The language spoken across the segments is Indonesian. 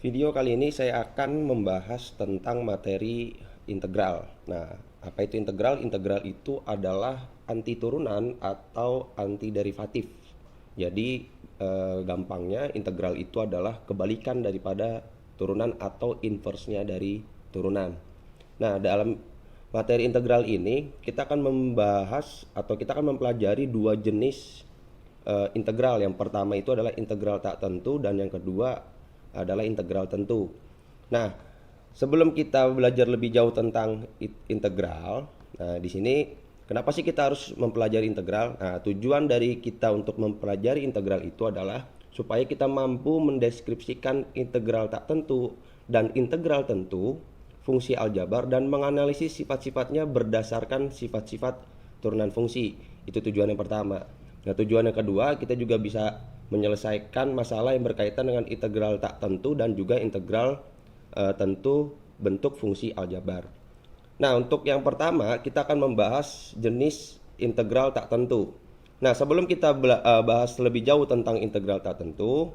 Video kali ini saya akan membahas tentang materi integral. Nah, apa itu integral? Integral itu adalah anti turunan atau anti derivatif. Jadi, gampangnya integral itu adalah kebalikan daripada turunan atau inverse-nya dari turunan. Nah, dalam materi integral ini kita akan membahas atau kita akan mempelajari dua jenis integral. Yang pertama itu adalah integral tak tentu dan yang kedua adalah integral tentu. Nah, sebelum kita belajar lebih jauh tentang integral, nah di sini kenapa sih kita harus mempelajari integral? Nah, tujuan dari kita untuk mempelajari integral itu adalah supaya kita mampu mendeskripsikan integral tak tentu dan integral tentu, fungsi aljabar, dan menganalisis sifat-sifatnya berdasarkan sifat-sifat turunan fungsi. Itu tujuan yang pertama. Nah, tujuan yang kedua, kita juga bisa menyelesaikan masalah yang berkaitan dengan integral tak tentu dan juga integral tentu bentuk fungsi aljabar. Nah, untuk yang pertama kita akan membahas jenis integral tak tentu. Nah, sebelum kita bahas lebih jauh tentang integral tak tentu,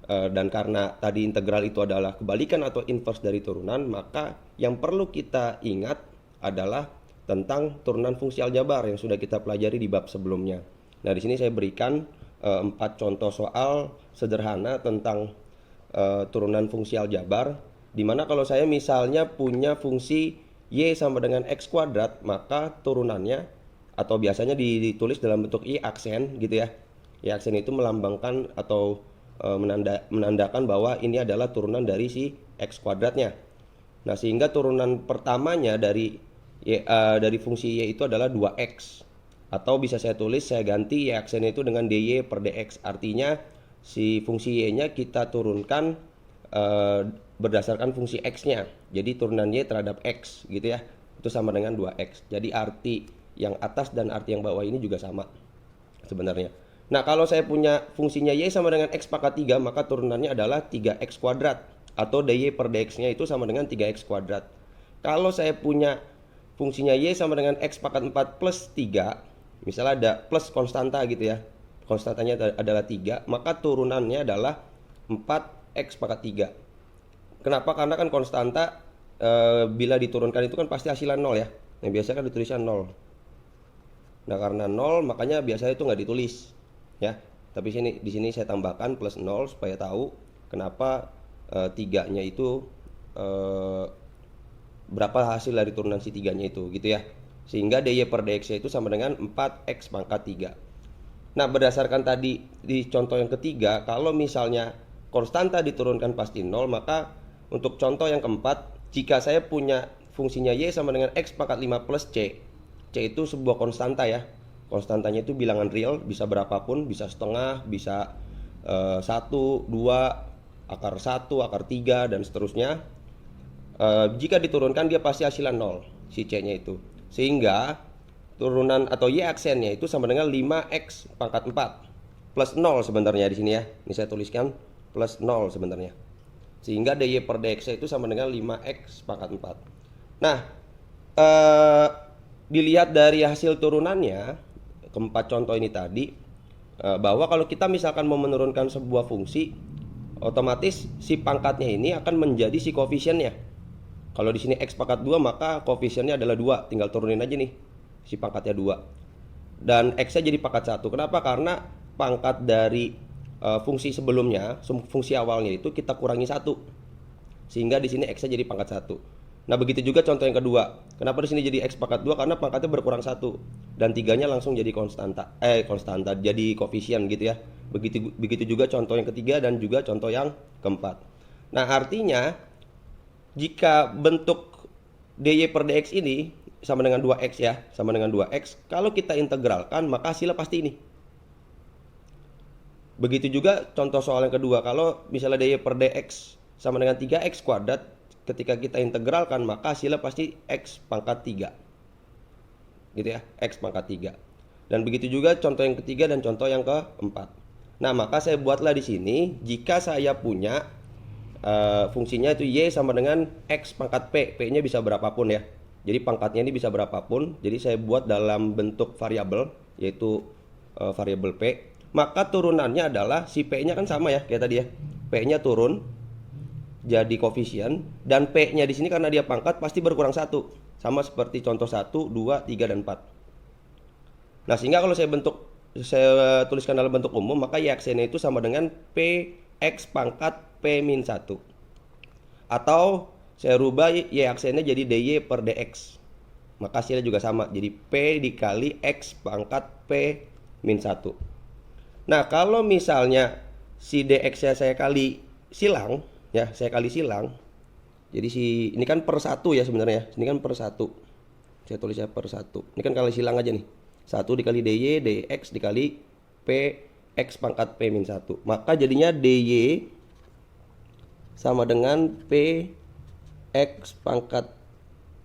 dan karena tadi integral itu adalah kebalikan atau inverse dari turunan, maka yang perlu kita ingat adalah tentang turunan fungsi aljabar yang sudah kita pelajari di bab sebelumnya. Nah, di sini saya berikan 4 contoh soal sederhana tentang turunan fungsi aljabar, dimana kalau saya misalnya punya fungsi y sama dengan x kuadrat, maka turunannya atau biasanya ditulis dalam bentuk y aksen gitu ya. Y aksen itu melambangkan atau menandakan bahwa ini adalah turunan dari si x kuadratnya. Nah, sehingga turunan pertamanya dari fungsi y itu adalah 2x. Atau bisa saya tulis, saya ganti y aksennya itu dengan dy per dx. Artinya si fungsi y-nya kita turunkan berdasarkan fungsi x-nya. Jadi turunan y terhadap x gitu ya. Itu sama dengan 2x. Jadi arti yang atas dan arti yang bawah ini juga sama sebenarnya. Nah, kalau saya punya fungsinya y sama dengan x pangkat 3, maka turunannya adalah 3x kuadrat. Atau dy per dx-nya itu sama dengan 3x kuadrat. Kalau saya punya fungsinya y sama dengan x pangkat 4 plus 3, misalnya ada plus konstanta gitu ya, konstantanya adalah 3, maka turunannya adalah 4x pangkat 3. Kenapa? Karena kan konstanta bila diturunkan itu kan pasti hasilnya 0 ya. Yang biasanya kan ditulisnya 0. Nah, karena 0 makanya biasanya itu nggak ditulis ya. Tapi di sini saya tambahkan plus 0 supaya tahu kenapa 3-nya itu berapa hasil dari turunan si 3-nya itu gitu ya. Sehingga dy per dx itu sama dengan 4x pangkat 3. Nah, berdasarkan tadi di contoh yang ketiga, kalau misalnya konstanta diturunkan pasti 0, maka untuk contoh yang keempat, jika saya punya fungsinya y sama dengan x pangkat 5 plus c, c itu sebuah konstanta ya. Konstantanya itu bilangan real, bisa berapapun, bisa setengah, bisa 1, 2, akar 1, akar 3, dan seterusnya. Jika diturunkan dia pasti hasilnya 0, si c-nya itu. Sehingga turunan atau y aksennya itu sama dengan 5x pangkat 4 plus 0 sebenarnya di sini ya. Ini saya tuliskan plus 0 sebenarnya. Sehingga dy per dx itu sama dengan 5x pangkat 4. Nah, dilihat dari hasil turunannya, keempat contoh ini tadi, bahwa kalau kita misalkan mau menurunkan sebuah fungsi, otomatis si pangkatnya ini akan menjadi si koefisiennya. Kalau di sini x pangkat 2, maka koefisiennya adalah 2. Tinggal turunin aja nih si pangkatnya 2. Dan x-nya jadi pangkat 1. Kenapa? Karena pangkat dari fungsi sebelumnya, fungsi awalnya itu kita kurangi 1. Sehingga di sini x-nya jadi pangkat 1. Nah, begitu juga contoh yang kedua. Kenapa di sini jadi x pangkat 2? Karena pangkatnya berkurang 1 dan 3-nya langsung jadi konstanta, jadi koefisien gitu ya. Begitu juga contoh yang ketiga dan juga contoh yang keempat. Nah, artinya jika bentuk dy per dx ini sama dengan 2x ya, sama dengan 2x, kalau kita integralkan maka hasilnya pasti ini. Begitu juga contoh soal yang kedua, kalau misalnya dy per dx sama dengan 3x kuadrat, ketika kita integralkan maka hasilnya pasti x pangkat 3. Gitu ya, x pangkat 3. Dan begitu juga contoh yang ketiga dan contoh yang keempat. Nah, maka saya buatlah di sini, jika saya punya fungsinya itu y sama dengan x pangkat p, p-nya bisa berapapun ya. Jadi pangkatnya ini bisa berapapun. Jadi saya buat dalam bentuk variabel, yaitu variabel p. Maka turunannya adalah si p-nya kan sama ya kayak tadi ya. P-nya turun. jadi koefisien, dan P-nya di sini karena dia pangkat pasti berkurang 1. Sama seperti contoh 1, 2, 3, dan 4. Nah, sehingga kalau saya tuliskan dalam bentuk umum, maka Y-aksennya itu sama dengan PX pangkat P min 1. Atau saya rubah Y-aksennya jadi DY per DX. Maka hasilnya juga sama, jadi P dikali X pangkat P min 1. Nah, kalau misalnya si DX-nya saya kali silang, ya, saya kali silang. Jadi ini kan per 1 ya sebenarnya. Ini kan per 1. Saya tulisnya per 1. Ini kan kali silang aja nih. 1 dikali DY, DX dikali P X pangkat P min 1. Maka jadinya DY sama dengan P X pangkat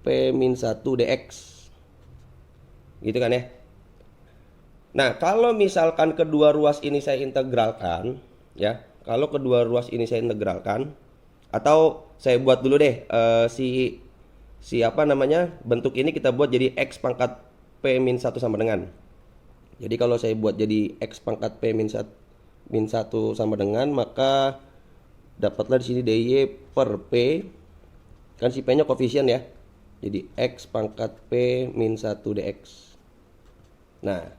P min 1 DX. Gitu kan ya. Nah, kalau misalkan kedua ruas ini saya integralkan, ya, kalau kedua ruas ini saya integralkan, atau saya buat dulu deh si apa namanya, bentuk ini kita buat jadi X pangkat P min 1 sama dengan. Jadi kalau saya buat jadi X pangkat P min 1 sama dengan, maka dapatlah di sini DY per P, kan si P-nya koefisien ya. Jadi X pangkat P min 1 DX. Nah,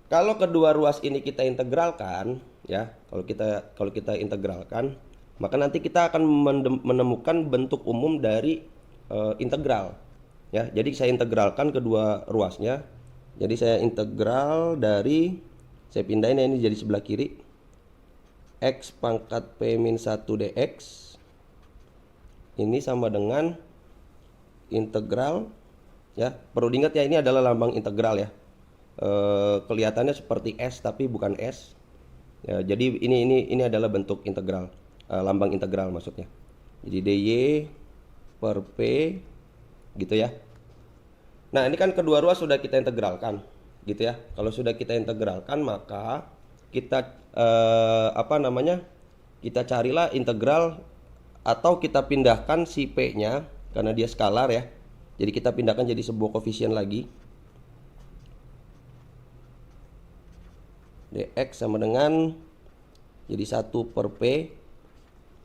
kalau kedua ruas ini kita integralkan, ya, kalau kita integralkan, maka nanti kita akan menemukan bentuk umum dari integral. Ya, jadi saya integralkan kedua ruasnya. Jadi saya integral dari, saya pindahin ya, ini jadi sebelah kiri. X pangkat P min 1 dx. Ini sama dengan integral, ya. Perlu diingat ya, ini adalah lambang integral ya. Kelihatannya seperti S tapi bukan S. Ya, jadi ini adalah bentuk integral, lambang integral maksudnya. Jadi dy per P gitu ya. Nah, ini kan kedua ruas sudah kita integralkan, gitu ya. Kalau sudah kita integralkan, maka kita kita carilah integral, atau kita pindahkan si P-nya karena dia skalar ya. Jadi kita pindahkan jadi sebuah koefisien lagi. dx sama dengan jadi 1 per P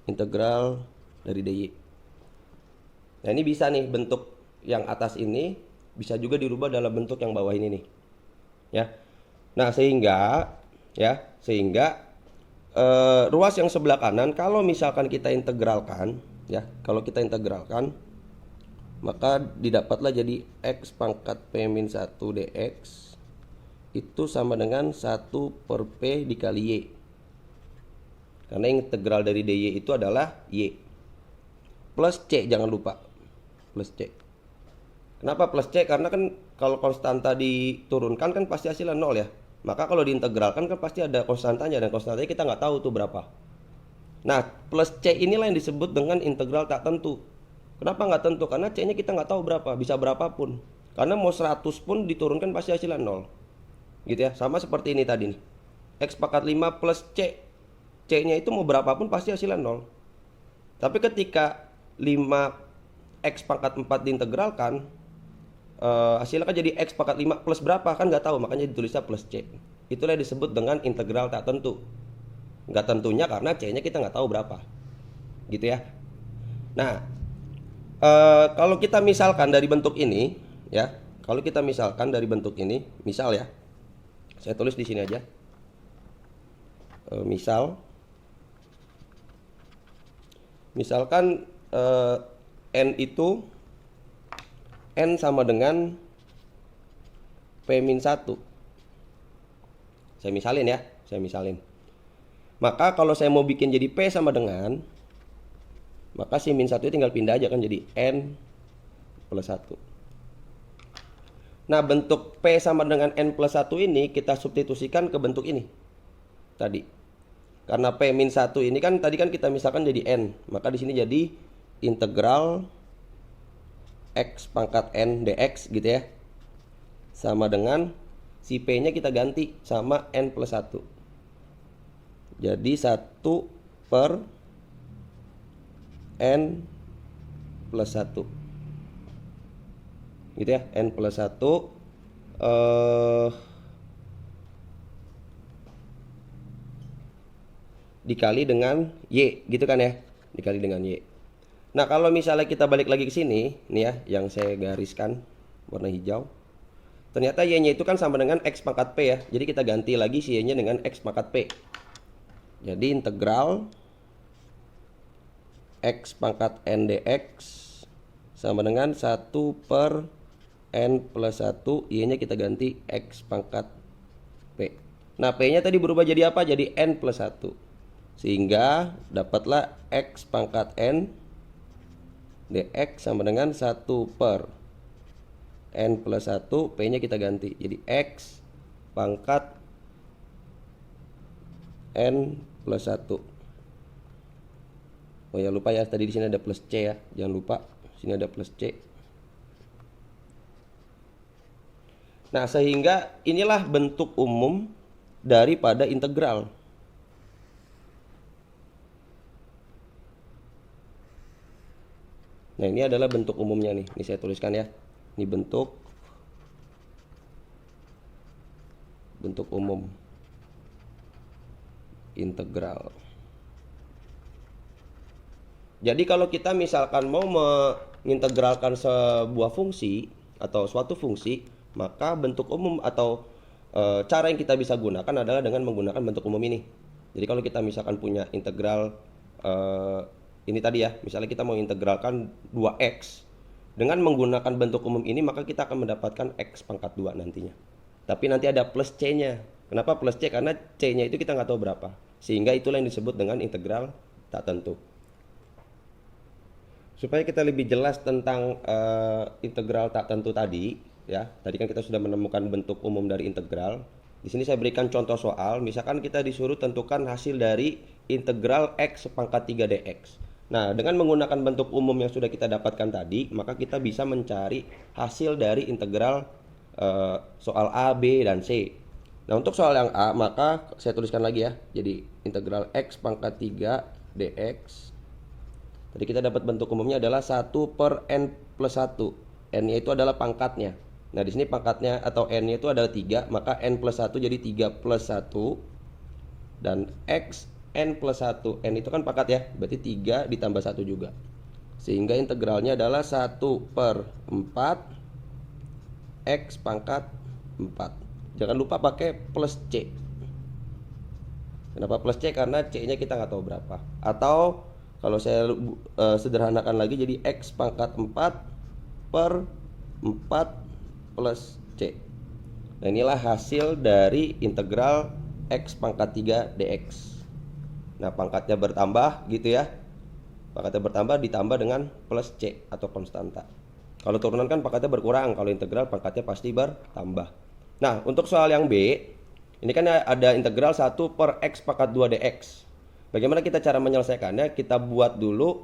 integral dari dy. Nah, ini bisa nih, bentuk yang atas ini bisa juga dirubah dalam bentuk yang bawah ini nih. Ya. Nah, sehingga ruas yang sebelah kanan kalau misalkan kita integralkan, ya, kalau kita integralkan, maka didapatlah jadi X pangkat P min 1 dx itu sama dengan 1 per P dikali Y. Karena integral dari dy itu adalah Y. Plus C, jangan lupa. Plus C. Kenapa plus C? Karena kan kalau konstanta diturunkan kan pasti hasilnya 0 ya. Maka kalau diintegralkan kan pasti ada konstantanya, dan konstantanya kita nggak tahu tuh berapa. Nah, plus C inilah yang disebut dengan integral tak tentu. Kenapa nggak tentu? Karena C-nya kita nggak tahu berapa, bisa berapapun. Karena mau 100 pun diturunkan pasti hasilnya 0. Gitu ya, sama seperti ini tadi nih. X pangkat 5 plus C. C-nya itu mau berapapun pasti hasilnya 0. Tapi ketika 5X pangkat 4 diintegralkan, hasilnya kan jadi X pangkat 5 plus berapa, kan nggak tahu, makanya ditulisnya plus C. Itulah yang disebut dengan integral tak tentu. Nggak tentunya karena C-nya kita nggak tahu berapa. Gitu ya. Nah, kalau kita misalkan dari bentuk ini, ya, kalau kita misalkan dari bentuk ini, misal ya, saya tulis di sini aja. Misalkan N itu N sama dengan P min 1. Saya misalin. Maka kalau saya mau bikin jadi P sama dengan, maka si min 1 tinggal pindah aja kan jadi N plus 1. Nah, bentuk P sama dengan N plus 1 ini kita substitusikan ke bentuk ini tadi. Karena P min 1 ini kan tadi kan kita misalkan jadi N, maka di sini jadi integral X pangkat N dx gitu ya. Sama dengan si P-nya kita ganti sama N plus 1. Jadi 1 per N plus 1. Gitu ya, N plus 1 dikali dengan Y, gitu kan ya, dikali dengan Y. Nah, kalau misalnya kita balik lagi ke sini, nih ya, yang saya gariskan warna hijau. Ternyata y-nya itu kan sama dengan x pangkat p ya. Jadi kita ganti lagi si y-nya dengan x pangkat p. Jadi integral x pangkat n dx sama dengan 1 per n plus 1, y-nya kita ganti x pangkat p. Nah, p-nya tadi berubah jadi apa? Jadi n plus 1. Sehingga dapatlah x pangkat n dx sama dengan 1 per n plus 1, p-nya kita ganti. Jadi x pangkat n plus 1. Oh ya, lupa ya, tadi di sini ada plus c ya. Jangan lupa, sini ada plus c. Nah, sehingga inilah bentuk umum daripada integral. Nah, ini adalah bentuk umumnya nih. Ini saya tuliskan ya. Ini bentuk umum integral. Jadi kalau kita misalkan mau mengintegralkan sebuah fungsi atau suatu fungsi, maka bentuk umum atau cara yang kita bisa gunakan adalah dengan menggunakan bentuk umum ini. Jadi kalau kita misalkan punya integral ini tadi ya, misalnya kita mau integralkan 2x dengan menggunakan bentuk umum ini, maka kita akan mendapatkan x pangkat 2 nantinya. Tapi nanti ada plus c-nya. Kenapa plus c? Karena c-nya itu kita nggak tahu berapa. Sehingga itulah yang disebut dengan integral tak tentu. Supaya kita lebih jelas tentang integral tak tentu tadi, ya. Tadi kan kita sudah menemukan bentuk umum dari integral. Di sini saya berikan contoh soal. Misalkan kita disuruh tentukan hasil dari integral x pangkat 3 dx. Nah, dengan menggunakan bentuk umum yang sudah kita dapatkan tadi, maka kita bisa mencari hasil dari integral soal A, B, dan C. Nah, untuk soal yang A, maka saya tuliskan lagi ya. Jadi integral x pangkat 3 dx. Jadi kita dapat bentuk umumnya adalah 1 per n plus 1. N-nya itu adalah pangkatnya. Nah, di sini pangkatnya atau n-nya itu adalah 3, maka n plus 1 jadi 3 plus 1. Dan x n plus 1. N itu kan pangkat ya, berarti 3 ditambah 1 juga. Sehingga integralnya adalah 1 per 4 x pangkat 4. Jangan lupa pakai plus c. Kenapa plus c? Karena c-nya kita nggak tahu berapa. Atau kalau saya sederhanakan lagi jadi x pangkat 4 per 4 plus c. Nah, inilah hasil dari integral x pangkat 3 dx. Nah, pangkatnya bertambah gitu ya. Pangkatnya bertambah ditambah dengan plus c atau konstanta. Kalau turunan kan pangkatnya berkurang, kalau integral pangkatnya pasti bertambah. Nah, untuk soal yang B, ini kan ada integral 1 per x pangkat 2 dx. Bagaimana kita cara menyelesaikannya? Kita buat dulu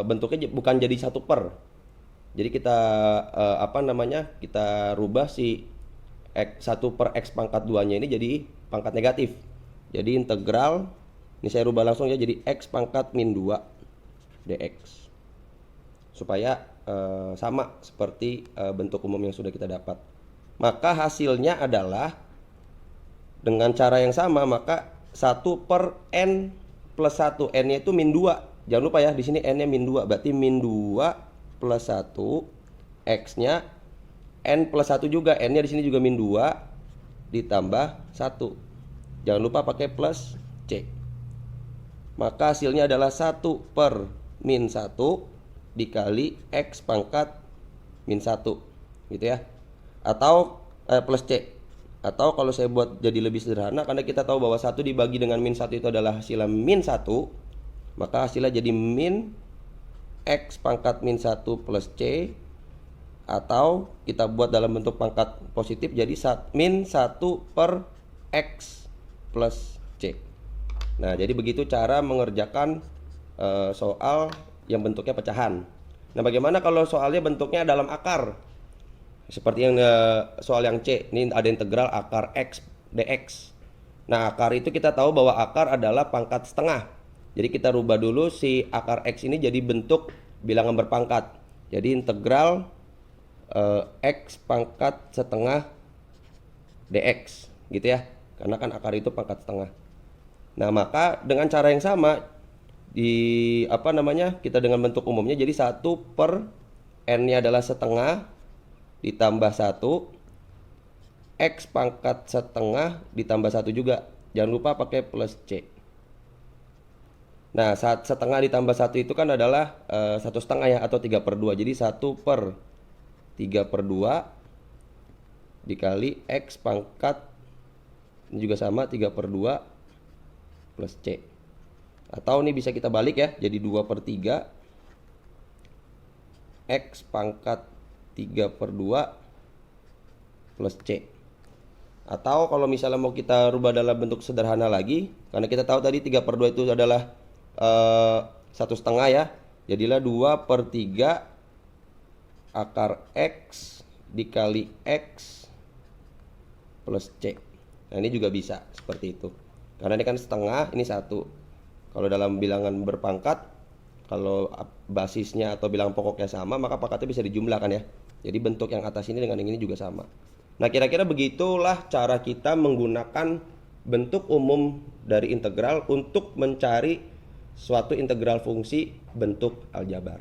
bentuknya bukan jadi 1 per. Jadi kita kita rubah si 1 per x pangkat 2-nya ini jadi pangkat negatif. Jadi integral, ini saya rubah langsung ya, jadi x pangkat min 2 dx. Supaya sama seperti bentuk umum yang sudah kita dapat. Maka hasilnya adalah dengan cara yang sama, maka 1 per n plus 1. N-nya itu min 2. Jangan lupa ya, di sini n-nya min 2. Berarti min 2 plus 1. X-nya n plus 1 juga. N-nya di sini juga min 2 ditambah 1. Jangan lupa pakai plus c. Maka hasilnya adalah 1 per min 1 dikali x pangkat min 1. Gitu ya. Atau plus c. Atau kalau saya buat jadi lebih sederhana, karena kita tahu bahwa 1 dibagi dengan min 1 itu adalah hasilnya min 1, maka hasilnya jadi min x pangkat min 1 plus c. Atau kita buat dalam bentuk pangkat positif, jadi min 1 per x plus c. Nah, jadi begitu cara mengerjakan soal yang bentuknya pecahan. Nah, bagaimana kalau soalnya bentuknya dalam akar? Seperti yang soal yang C, ini ada integral akar x dx. Nah, akar itu kita tahu bahwa akar adalah pangkat setengah. Jadi kita rubah dulu si akar x ini jadi bentuk bilangan berpangkat. Jadi integral x pangkat setengah dx, gitu ya. Karena kan akar itu pangkat setengah. Nah, maka dengan cara yang sama, di apa namanya, kita dengan bentuk umumnya jadi 1 per n-nya adalah setengah ditambah 1 x pangkat setengah ditambah 1 juga. Jangan lupa pakai plus c. Nah, saat setengah ditambah 1 itu kan adalah 1/2 ya, atau 3/2. Jadi 1/3/2 dikali x pangkat, ini juga sama 3/2 plus c. Atau ini bisa kita balik ya, jadi 2/3 x pangkat 3/2 plus c. Atau kalau misalnya mau kita rubah dalam bentuk sederhana lagi, karena kita tahu tadi 3/2 itu adalah 1/2 ya, jadilah 2/3 akar x dikali x plus c. Nah, ini juga bisa seperti itu, karena ini kan setengah, ini 1. Kalau dalam bilangan berpangkat, kalau basisnya atau bilangan pokoknya sama, maka pangkatnya bisa dijumlahkan ya. Jadi bentuk yang atas ini dengan yang ini juga sama. Nah, kira-kira begitulah cara kita menggunakan bentuk umum dari integral untuk mencari suatu integral fungsi bentuk aljabar.